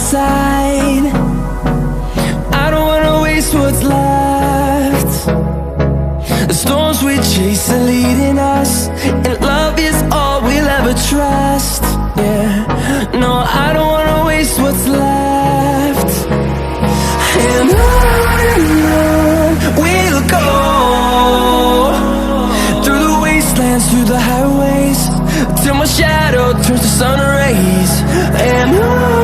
side. I don't wanna waste what's left. The storms we chase are leading us, and love is all we'll ever trust. Yeah, no, I don't wanna waste what's left. And on we'll go, through the wastelands, through the highways, till my shadow turns to sun rays. And on